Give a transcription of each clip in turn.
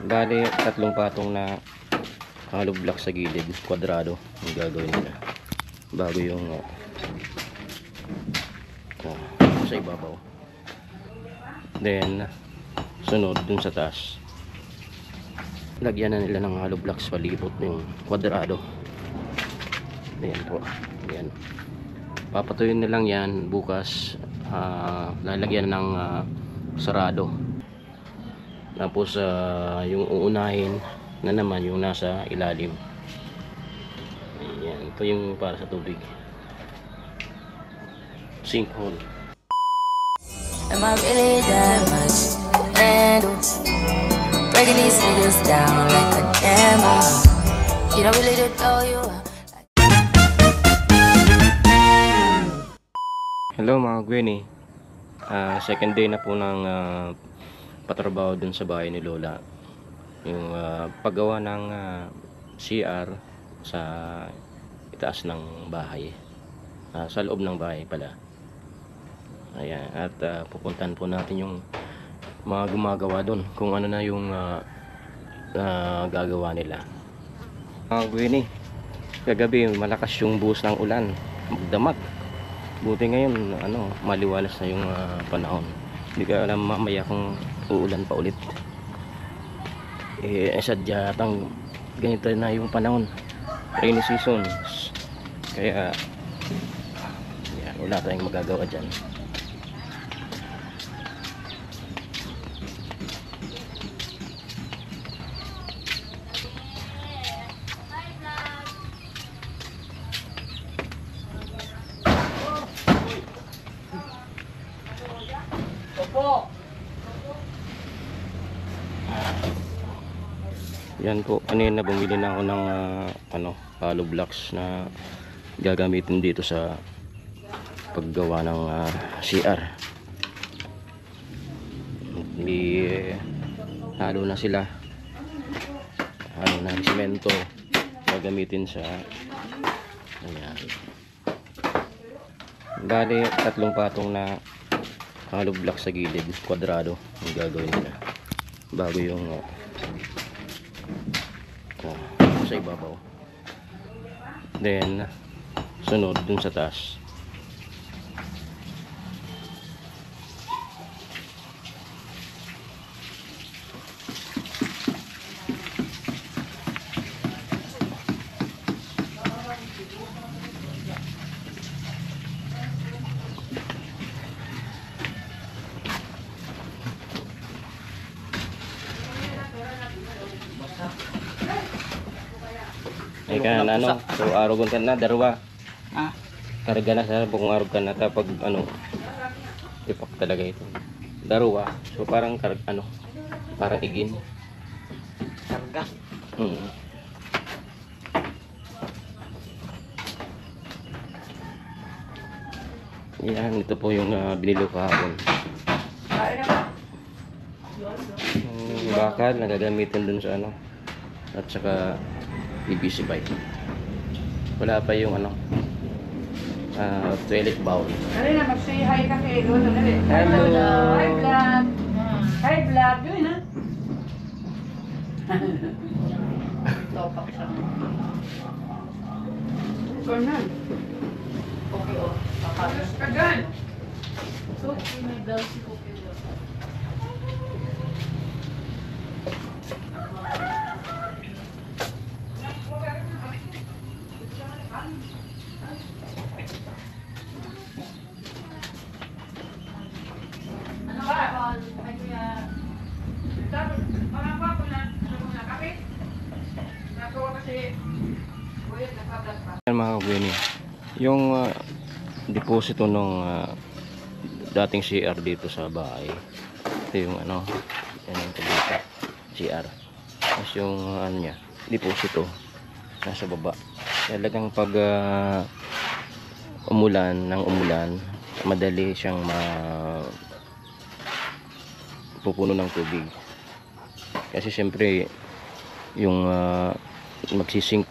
Bali, tatlong patong na hollow block sa gilid, kwadrado yung gagawin nila bago yung sa ibabaw. Then sunod dun sa taas, lagyan na nila ng hollow blocks palibot yung kwadrado. Ayan po, ayan. Papatuyin nilang yan bukas. Lalagyan ng sarado. Tapos yung uunahin na naman yung nasa ilalim. Ayan, ito yung para sa tubig. Sinkhole. Am I really that much to handle? Breaking these niggas down like a camera. You don't really know you. Hello mga Gwenny. Second day na po ng patrabaho dun sa bahay ni Lola. Yung paggawa ng CR sa itaas ng bahay, sa loob ng bahay pala. Ayan, at pupuntahan po natin yung mga gumagawa dun, kung ano na yung gagawa nila. Mga Gwenny, kagabi malakas yung buhos ng ulan, magdamag. Buti ngayon maliwalas na yung panahon. Hindi ka alam mamaya kung uulan pa ulit. Sadya tang ganito na yung panahon, rainy season. Kaya yan, wala tayong magagawa dyan. Yan po, kanina bumili na ako ng hollow blocks na gagamitin dito sa paggawa ng CR. Hindi halo na sila, halo na ng simento gagamitin sa ayan. Bali, tatlong patong na hollow block sa gilid, kwadrado yung gagawin nila bago yung sa ibabaw. Then sunod dun sa taas, ay ka na so arogon ka na darwa. Karga na sa bukong arog ka na tapag tipak talaga ito darwa, so parang parang igin karga. Yan, ito po yung binili ko kahapon. Bakal na gagamitin dun sa at saka PVC pipe. Wala pa yung toilet bowl. Dali na, mag-say hi ka kay Ego. Hello. Hi vlog. Hi vlog. Yun na. Topak siya. Cornel. Okay, oh. Ayos ka dyan. So, may bell si Cookie. Yan mga Gwenny, yung deposito nung dating CR dito sa bahay. Ito yung yan yung dito, CR. Tapos yung niya, deposito nasa baba. Talagang pag umulan, madali siyang pupuno ng tubig. Kasi siyempre yung magsisink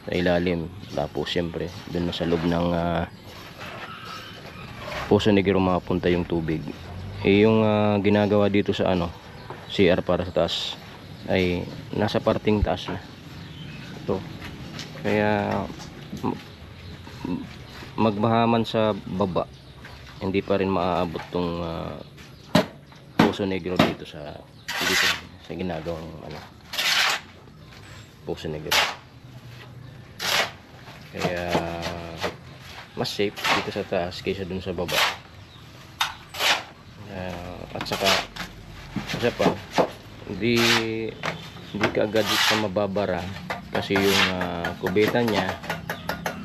sa ilalim, tapos siyempre dun sa loob ng Poso Negro mapunta yung tubig. Yung ginagawa dito sa CR para sa taas, ay nasa parting taas na ito. Kaya magbahaman sa baba, hindi pa rin maaabot tong Poso Negro dito sa ginagawang Poso Negro. Kaya mas safe dito sa taas kaysa dun sa baba. At saka isa pa, hindi kaagad sa mababara kasi yung kubeta niya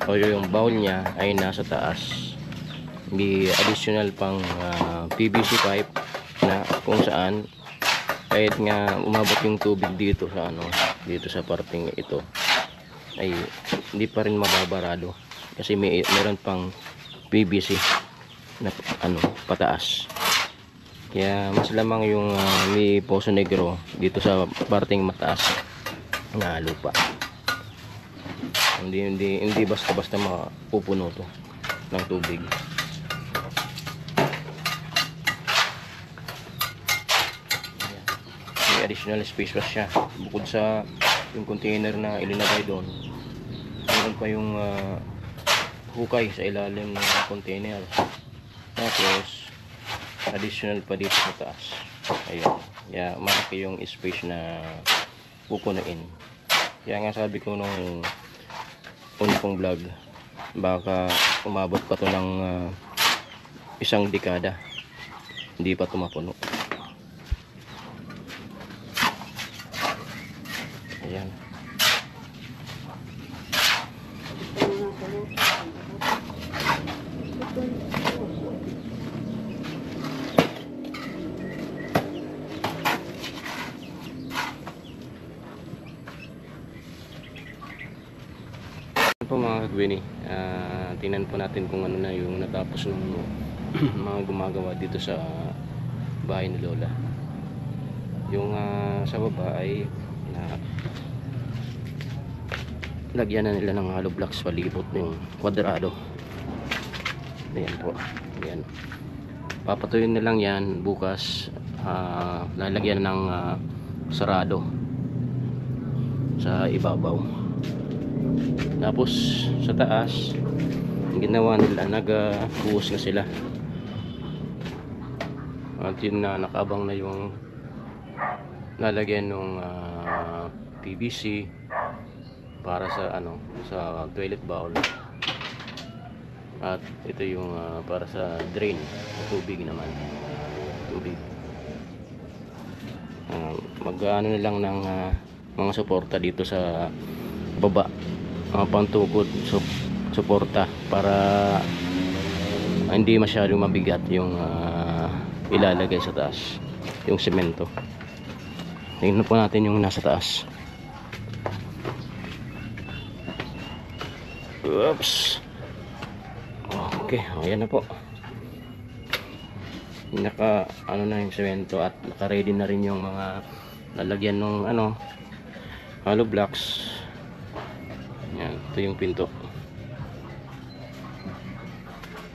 o yung bowl niya ay nasa taas. May additional pang PVC pipe na kung saan kahit nga umabot yung tubig dito sa dito sa parting ito ay hindi pa rin mababarado kasi meron pang PVC na pataas. Kaya mas lamang yung may Poso Negro dito sa parting mataas na lupa. Hindi basta-basta mapupuno to ng tubig. May additional space pa siya bukod sa yung container na ilinagay doon. Meron pa yung hukay sa ilalim ng container. Tapos additional pa dito sa taas. Ayun. Kaya malaki yung space na pupunuin. Kaya nga sabi ko nung una kong vlog, baka umabot pa to ng isang dekada hindi pa tumapuno. Ayan. Po mga kagwini, tingnan po natin kung ano na yung natapos ng mga gumagawa dito sa bahay ni Lola. Yung sa baba ay lagyan na nila ng hollow blocks palibot yung kwadrado. Ayan po, ayan. Papatuyin na lang yan bukas. Lalagyan ng sarado sa ibabaw. Tapos sa taas ginawa nila, nagbuhos na sila at yun na nakabang na yung lalagyan ng PVC para sa sa toilet bowl, at ito yung para sa drain, tubig naman, tubig. Mag-ano na lang ng mga suporta dito sa baba, pantukod, suporta para hindi masyadong mabigat yung ilalagay sa taas, yung semento. Tingnan po natin yung nasa taas. Oops. Okay, ayan na po. Na yung semento at naka-ready na rin yung mga lalagyan ng hollow blocks. Yan, ito yung pinto.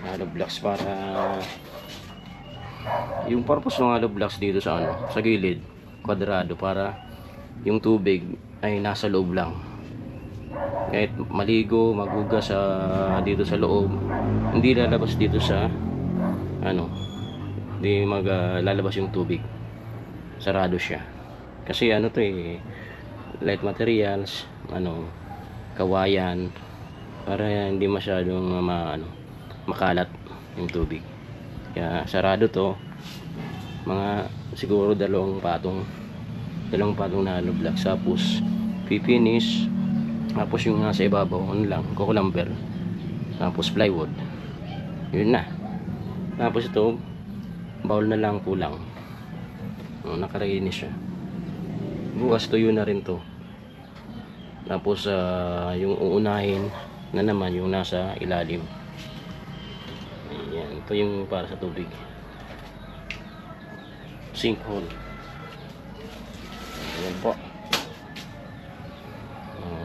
Hollow blocks para yung purpose ng hollow blocks dito sa sa gilid, kwadrado, para yung tubig ay nasa loob lang. Kahit maligo, maghugas dito sa loob, hindi lalabas dito sa hindi lalabas yung tubig. Sarado siya. Kasi to light materials, kawayan, para hindi masyadong makalat yung tubig. Kaya sarado to. Mga siguro dalawang patong na hollow blocks, tapos finish. Tapos yung nasa ibabaw lang, kukulamber, tapos plywood. Yun na. Tapos ito bowl na lang kulang. Nakaready siya. Bukas tuyo na rin to. Tapos yung uunahin na naman yung nasa ilalim. Ayan, ito yung para sa tubig. Sinkhole. Ayan po.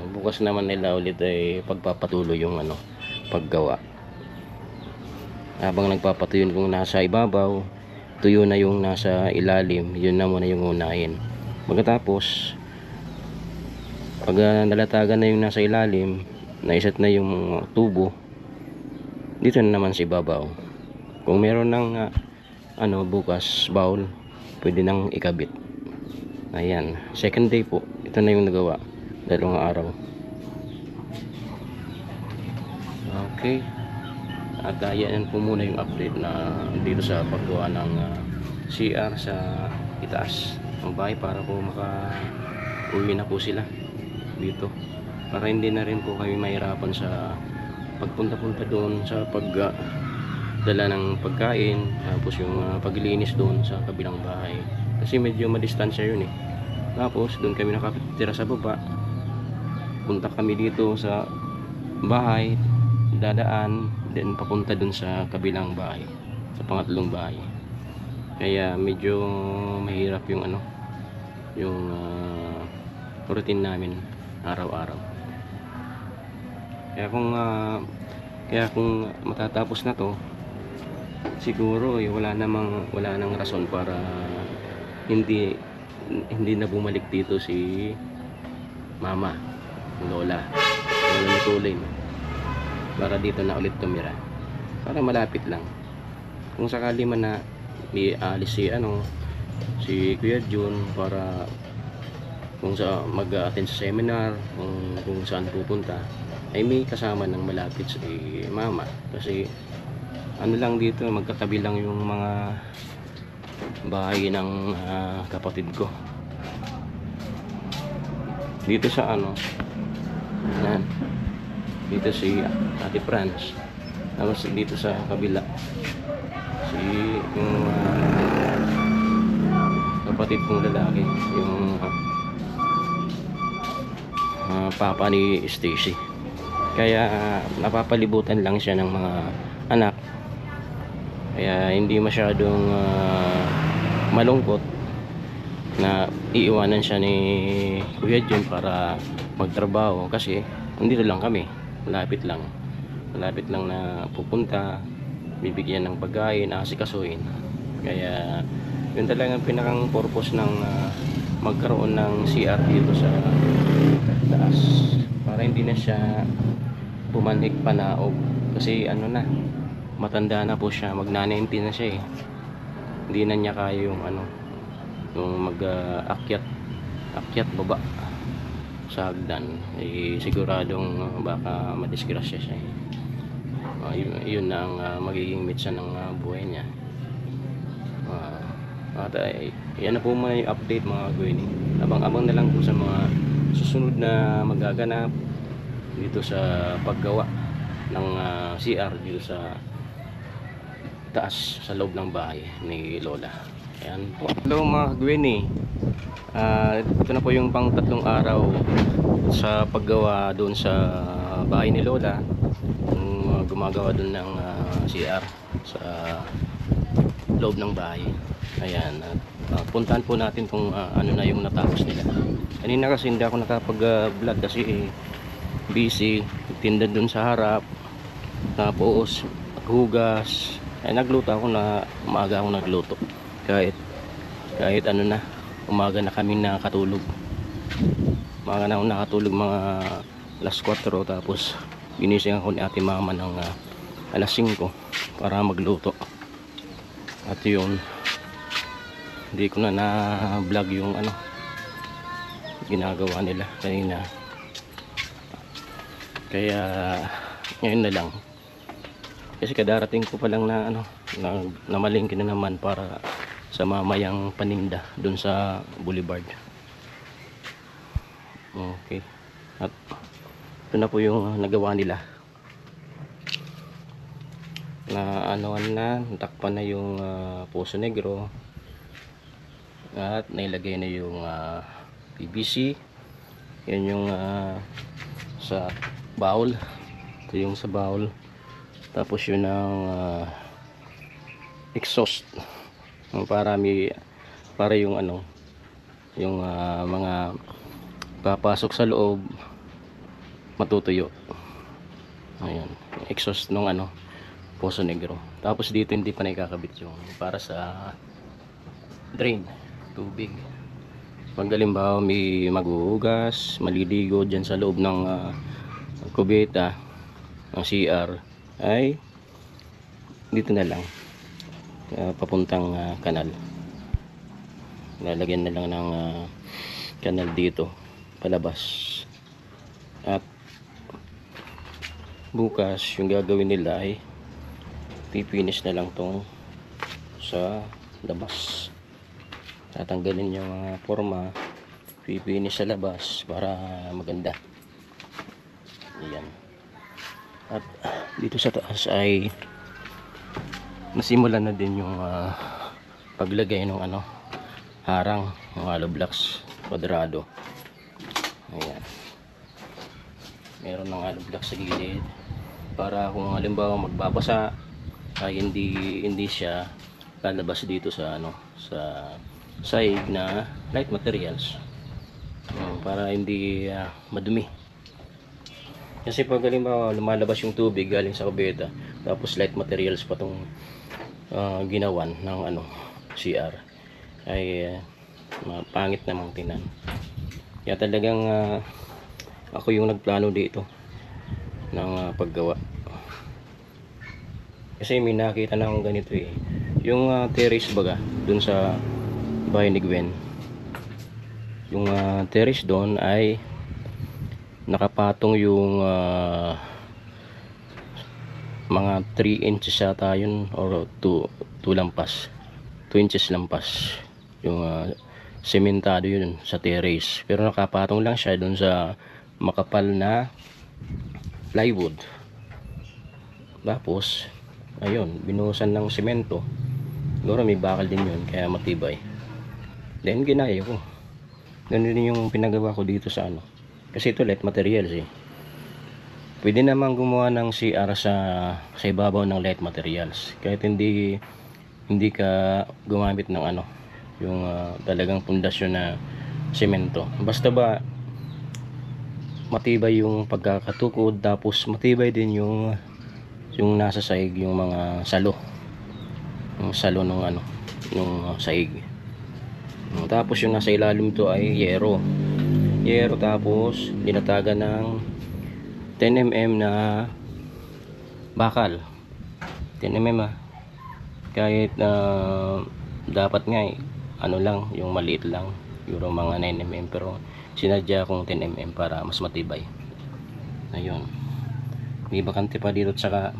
Bukas naman nila ulit ay pagpapatuloy yung paggawa. Habang nagpapatuyo kung nasa ibabaw, tuyo na yung nasa ilalim, yun na muna yung unahin. Pagkatapos pag nalatagan na yung nasa ilalim, naiset na yung tubo, dito na naman si babaw. Kung meron ng bukas bowl, pwede nang ikabit. Ayan, second day po, ito na yung nagawa, 2 araw. Okay, at yan po muna yung update na dito sa paggawa ng CR sa itaas ng bahay, para po uwi na po sila dito, para hindi na rin po kami mahirapan sa pagpunta-punta doon sa pagdala ng pagkain, tapos yung paglilinis doon sa kabilang bahay, kasi medyo madistansya yun eh. Tapos doon kami nakatira sa baba, punta kami dito sa bahay, dadaan then papunta doon sa kabilang bahay, sa pangatlong bahay. Kaya medyo mahirap yung yung routine namin araw-araw. Kaya kung matatapos na to, siguro wala nang rason para hindi na bumalik dito si mama, lola ni Tulin, para dito na ulit tumira, para malapit lang. Kung sakali man na ialis si Kuya Jun, para kung sa mag-attend sa seminar, kung saan pupunta, ay may kasama ng malapit si mama. Kasi lang dito, magkatabi lang yung mga bahay ng kapatid ko dito sa yan. Dito si Ate Franz, tapos dito sa kabila si yung kapatid kong lalaki, yung papa ni Stacy. Kaya napapalibutan lang siya ng mga anak, kaya hindi masyadong malungkot na iiwanan siya ni Kuya Jun para magtrabaho, kasi nandito lang kami, malapit lang na pupunta, bibigyan ng pagkain, asikasuhin. Kaya yun talagang pinakang purpose ng magkaroon ng CR dito sa taas, para hindi na siya bumanik panaog, kasi matanda na po siya, mag-90 na siya eh. Hindi na niya kaya yung yung akyat baba sa hagdan, siguradong baka madisgrasya siya eh. Yun na ang magiging mitsa ng buhay niya. At yan na po may update mga Gwenny. Abang-abang na lang po sa mga susunod na magaganap dito sa paggawa ng CR dito sa taas, sa loob ng bahay ni Lola. Ayan po. Hello mga Gwenny. Ito na po yung pang 3 araw sa paggawa doon sa bahay ni Lola. Gumagawa doon ng CR sa loob ng bahay. Ayan, puntahan po natin kung ano na yung natapos nila. Kanina kasi hindi ako nakapag-vlog kasi busy, tinda doon sa harap, tapos hugas. Nagluto ako, maaga ako nagluto, kahit umaga na kami nakatulog. Umaga na ako nakatulog, mga alas 4, tapos ginising ako ni ate mama ng alas 5 para magluto. At yun, hindi ko na vlog yung ginagawa nila kanina, kaya ngayon na lang, kasi kadarating ko pa lang na namalingki na naman para sa mamayang paninda dun sa Boulevard. Okay, at ito na po yung nagawa nila, na natakpan na yung Poso Negro, at nailagay na yung PVC. Yan yung sa bowl, ito yung sa bowl, tapos yun ang exhaust, para yung yung mga papasok sa loob matutuyo. Ayan, exhaust nung Poso Negro. Tapos dito hindi pa nakakabit yung para sa drain tubig. pag halimbawa may maghuhugas, maliligo dyan sa loob ng kubeta ng CR, ay dito na lang papuntang kanal. Lalagyan na lang ng kanal dito palabas. At bukas yung gagawin nila ay pipinish na lang tong sa labas. Tatanggalin yung mga forma, pipinish sa labas para maganda. Ayan. At dito sa taas ay nasimulan na din yung paglagay ng harang, ng hollow blocks kwadrado. Ayan. Meron ng hollow blocks sa gilid para kung halimbawa magbabasa ay hindi siya lalabas dito sa sa sahig na light materials, para hindi madumi. Kasi pag halimbawa lumalabas yung tubig galing sa kubeta tapos light materials pa tong ginawan ng CR, ay pangit namang tingnan. Kaya talagang ako yung nagplano dito ng paggawa. Kasi may nakita na akong ganito yung terrace baga dun sa bahay ni Gwen. Yung terrace doon ay nakapatong yung mga 3 inches yata yun, or 2 lampas, 2 inches lampas yung sementado yun sa terrace, pero nakapatong lang siya doon sa makapal na plywood. Tapos ayun, binuhusan ng semento. Siguro may bakal din yun kaya matibay. Then ginaya ko. Ganun din yung pinagawa ko dito sa kasi ito light materials Pwede naman gumawa ng CR sa ibabaw ng light materials. Kahit hindi ka gumamit ng yung talagang pundasyon na semento. Basta ba matibay yung pagkakatukod, tapos matibay din yung nasa sahig, yung mga salo. Yung salo ng yung sahig. Tapos yung nasa ilalim to ay yero. Tapos dinatagan ng 10mm na bakal. 10mm kahit dapat nga lang, yung maliit lang, yung mga 9mm, pero sinadya kong 10mm para mas matibay. Ayun, may bakante pa dito, tsaka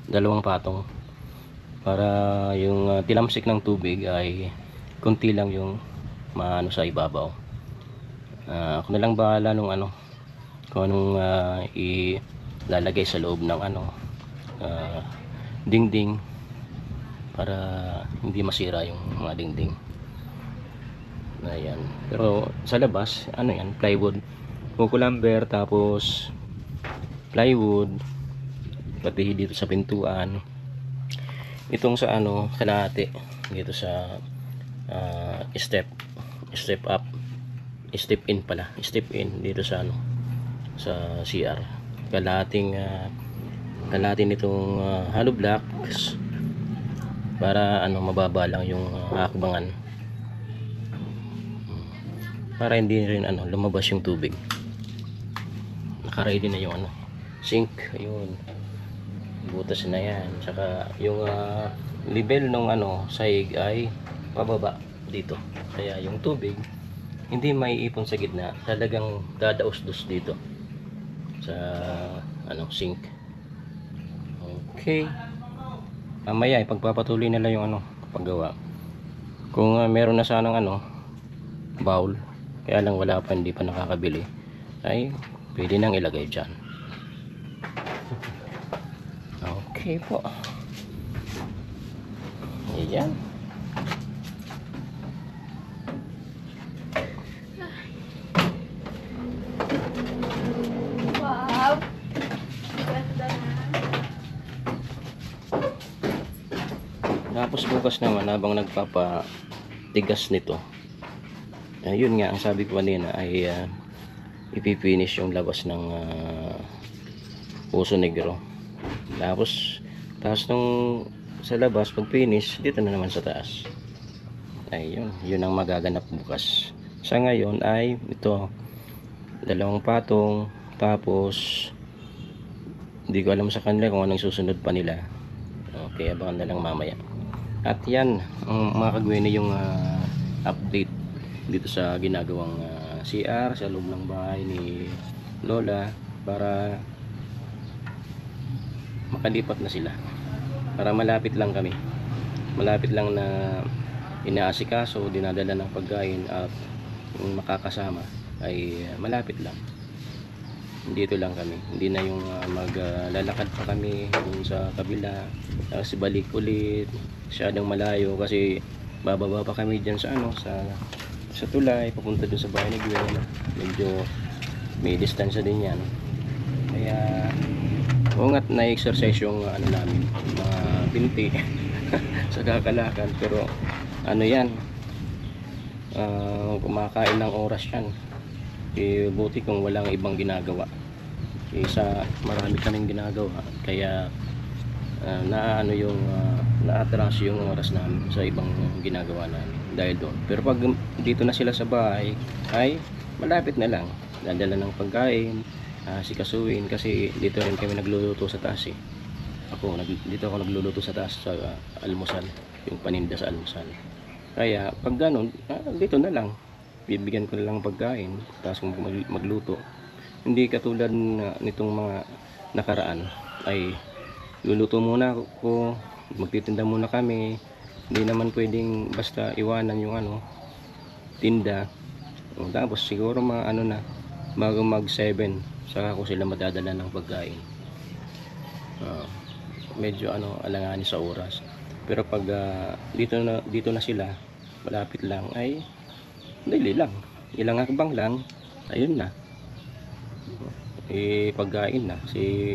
dalawang patong para yung tilamsik ng tubig ay kunti lang yung sa ibabaw. Ako na lang bahala nung kung anong ilalagay sa loob ng dingding para hindi masira yung mga dingding. Ayan. Pero sa labas yan, plywood, kukulamber, tapos plywood, pati dito sa pintuan, itong sa kalahati dito sa step up, step in dito sa sa CR, kalahating nitong hollow blocks para mababa lang yung hakbangan, para hindi rin lumabas yung tubig. Naka-ready na yung sink, ayun, butas na yan, tsaka yung level ng sahig ay pababa dito, kaya yung tubig hindi maiipon sa gitna, talagang dadaos-dos dito sa sink. Okay, mamaya ipagpapatuloy nila yung paggawa. Kung meron na sanang bowl, kaya lang wala pa, hindi pa nakakabili, ay pwede nang ilagay dyan. Okay po, ayan. Wow. Ganda na. Tapos bukas naman, habang nagpapatigas nito, ayun nga, ang sabi ko kanina ay ipipinish yung labas ng Puso Negro. Tapos nung sa labas, pag finish, dito na naman sa taas. Ayun, yun ang magaganap bukas Sa ngayon ay ito, 2 patong, tapos hindi ko alam sa kanila kung anong susunod pa nila. Okay, abangan na lang mamaya. At yan ang mga kagwene yung update dito sa ginagawang CR sa loob ng bahay ni Lola, para makalipat na sila, para malapit lang kami, malapit lang na inaasikaso, dinadala ng pagkain, at yung makakasama ay malapit lang, dito lang kami, hindi na yung maglalakad pa kami dun sa kabila, tapos balik ulit, masyadong malayo, kasi bababa pa kami dyan sa sa tulay papunta dun sa bahay ni Gwen. Medyo may distansya din yan, kaya oo nga't na-exercise yung namin, mga binti sa kakalakan, pero yan, kumakain ng oras yan. Buti kung walang ibang ginagawa, marami kaming ginagawa, kaya na-atras yung oras namin sa ibang ginagawa namin dahil doon. Pero pag dito na sila sa bahay ay malapit na lang, dadala ng pagkain, sikasuin, kasi dito rin kami nagluluto sa taas dito ako nagluluto sa taas sa almusal, yung paninda sa almusal. Kaya pag ganun, dito na lang, bibigyan ko na lang pagkain, tapos magluto. Hindi katulad nitong mga nakaraan, ay luluto muna ako, magtitinda muna kami, hindi naman pwedeng basta iwanan yung tinda. Tapos siguro bago mag 7 saka ko sila madadala ng pagkain. Medyo alanganin sa oras, pero pag dito na sila, malapit lang, ay dali lang, ilang akbang lang, ayun na, pagkain na si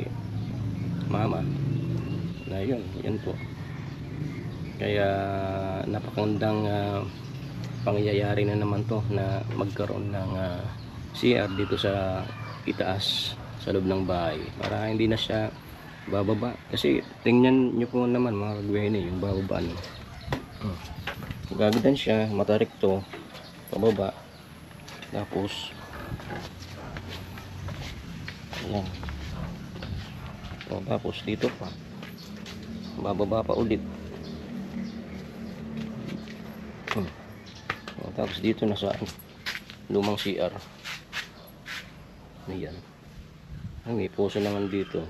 mama na, yan po. Kaya napakandang pangyayari na naman to, na magkaroon ng CR dito sa itaas sa loob ng bahay, para hindi na siya bababa. Kasi tingnan nyo po naman mga kagwene, yung bababa gagadan siya, matarik to pababa, tapos ayan, tapos dito pa bababa pa ulit. Tapos dito na sa lumang CR. Ayan. May puso naman dito,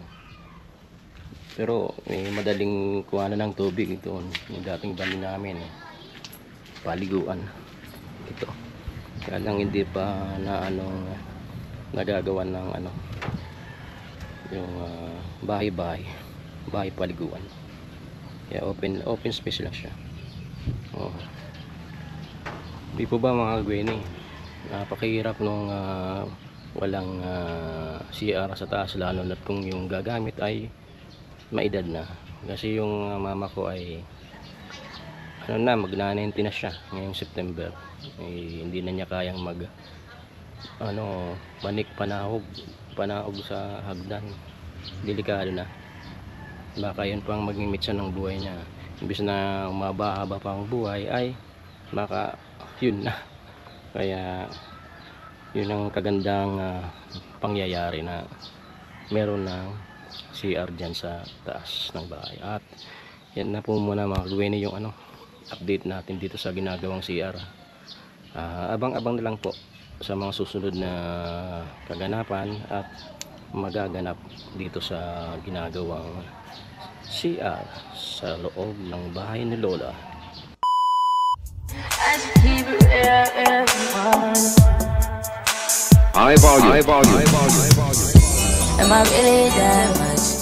pero may madaling kuhanan ng tubig ito. Yung dating bali namin, paliguan ito, kaya lang hindi pa nagagawa ng yung bahay paliguan. Kaya open space lang siya. Di po ba mga kagwene, napakahirap nung walang CR sa taas, lalo na kung yung gagamit ay maedad na. Kasi yung mama ko ay magna-90 na siya ngayong September. Hindi na niya kayang panahog sa hagdan, delikado na, baka yun pang maging mitsa ng buhay niya. Imbis na umaba-haba pa ang buhay, ay baka yun na. Kaya yun ang kagandang pangyayari, na meron ng CR dyan sa taas ng bahay. At yan na po muna mga kagwene yung update natin dito sa ginagawang CR. Abang-abang na lang po sa mga susunod na kaganapan at magaganap dito sa ginagawang CR sa loob ng bahay ni Lola. Am I really that much?